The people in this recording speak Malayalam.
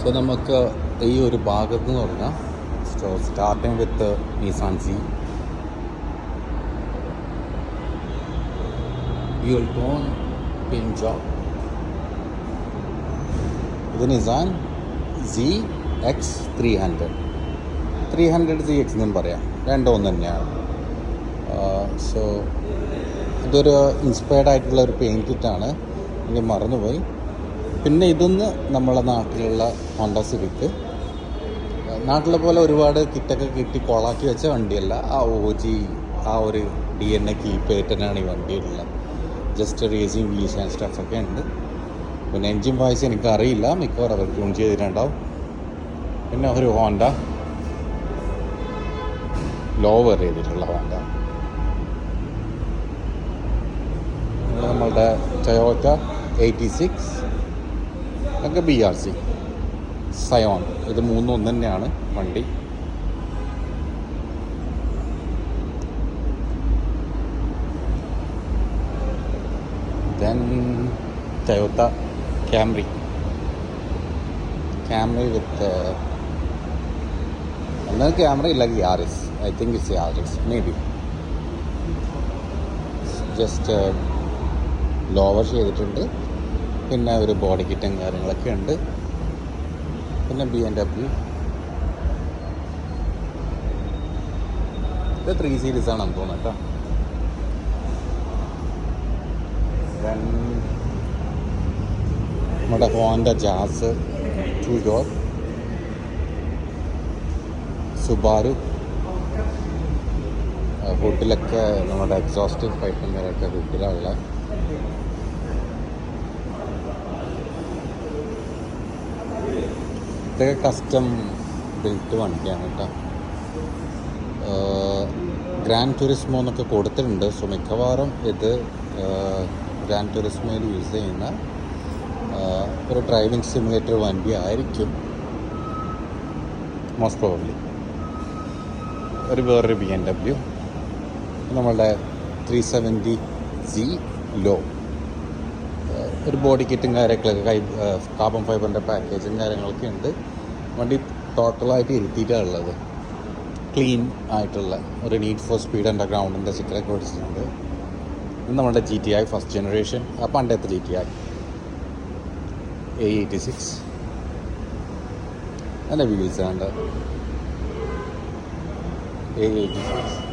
സോ നമുക്ക് ഈ ഒരു ഭാഗത്ത് നിന്ന് പറഞ്ഞാൽ സ്റ്റാർട്ടിങ് വിത്ത് നിസാൻ സി, ബ്യൂൾട്ടോൺ പിൻജോബ്, ഇത് നിസാൻ ZX300 ZX എന്നും പറയാം, രണ്ടും ഒന്ന് തന്നെയാണ്. സോ ഇതൊരു ഇൻസ്പയർഡ് ആയിട്ടുള്ള ഒരു പെയിൻറ്റ് കിറ്റാണ്, എനിക്ക് മറന്നുപോയി. പിന്നെ ഇതൊന്ന് നമ്മളെ നാട്ടിലുള്ള ഹോണ്ട സിവിക്ക്, നാട്ടിലെ പോലെ ഒരുപാട് കിറ്റൊക്കെ കിട്ടി കൊളാക്കി വെച്ച വണ്ടിയല്ല, ആ OG ആ ഒരു DNA കീപ്പ് ചെയ്തിട്ടാണ് ഈ വണ്ടിയുള്ളത്. ജസ്റ്റ് റേസിങ് വീൽസ് ആൻഡ് സ്റ്റഫൊക്കെ ഉണ്ട്. പിന്നെ എൻജിൻ വോയിസ് എനിക്കറിയില്ല, മിക്കവാറും അവർ ട്യൂൺ ചെയ്തിട്ടുണ്ടാവും. പിന്നെ ഒരു ഹോണ്ട ലോവർ ചെയ്തിട്ടുള്ള ഹോണ്ട, നമ്മളുടെ ടൊയോട്ട 86 ഒക്കെ BRC സയോൺ, ഇത് മൂന്നും ഒന്ന് തന്നെയാണ് വണ്ടി. ദെൻ ടൊയോട്ട Camry വിത്ത് എന്നാൽ Camry ഇല്ലെങ്കിൽ Yaris, I think it's Yaris may be. Just lower ചെയ്തിട്ടുണ്ട്, പിന്നെ ഒരു ബോഡി കിറ്റും കാര്യങ്ങളൊക്കെ ഉണ്ട്. പിന്നെ BMW, ഇത് 3 സീരീസ് ആണെന്ന് തോന്നുന്നു കേട്ടോ. നമ്മുടെ ഹോണ്ട ജാസ് 2 ഡോർ, സുബാരു, ഹുഡിലൊക്കെ നമ്മുടെ എക്സോസ്റ്റ് പൈപ്പും കാര്യമൊക്കെ ഹുഡിലുള്ള. ഇതൊക്കെ കസ്റ്റം ബിൽറ്റ് വണ്ടിയാണ് കേട്ടോ. ഗ്രാൻഡ് ടൂറിസ്മോ എന്നൊക്കെ കൊടുത്തിട്ടുണ്ട്. സോ മിക്കവാറും ഇത് ഗ്രാൻഡ് ടൂറിസ്മോയിൽ യൂസ് ചെയ്യുന്ന ഒരു ഡ്രൈവിംഗ് സിമുലേറ്റർ വണ്ടി ആയിരിക്കും മോസ്റ്റ് പ്രോബബ്ലി. വേറൊരു BMW, നമ്മളുടെ 370Z ലോ, ഒരു ബോഡി കിറ്റും കാര്യങ്ങളൊക്കെ കാർബൺ ഫൈബറിൻ്റെ പാക്കേജും കാര്യങ്ങളൊക്കെ ഉണ്ട്. വണ്ടി ടോട്ടലായിട്ട് ഇരുത്തിയിട്ടാണുള്ളത്, ക്ലീൻ ആയിട്ടുള്ള ഒരു നീഡ് ഫോർ സ്പീഡ് അണ്ടർഗ്രൗണ്ടിൻ്റെ സ്റ്റിക്കറൊക്കെ ഓടിച്ചിട്ടുണ്ട്. ഇത് നമ്മുടെ GTI ഫസ്റ്റ് ജനറേഷൻ, പണ്ടത്തെ GTI A86, നല്ല വീൽസ് ആണ് A86.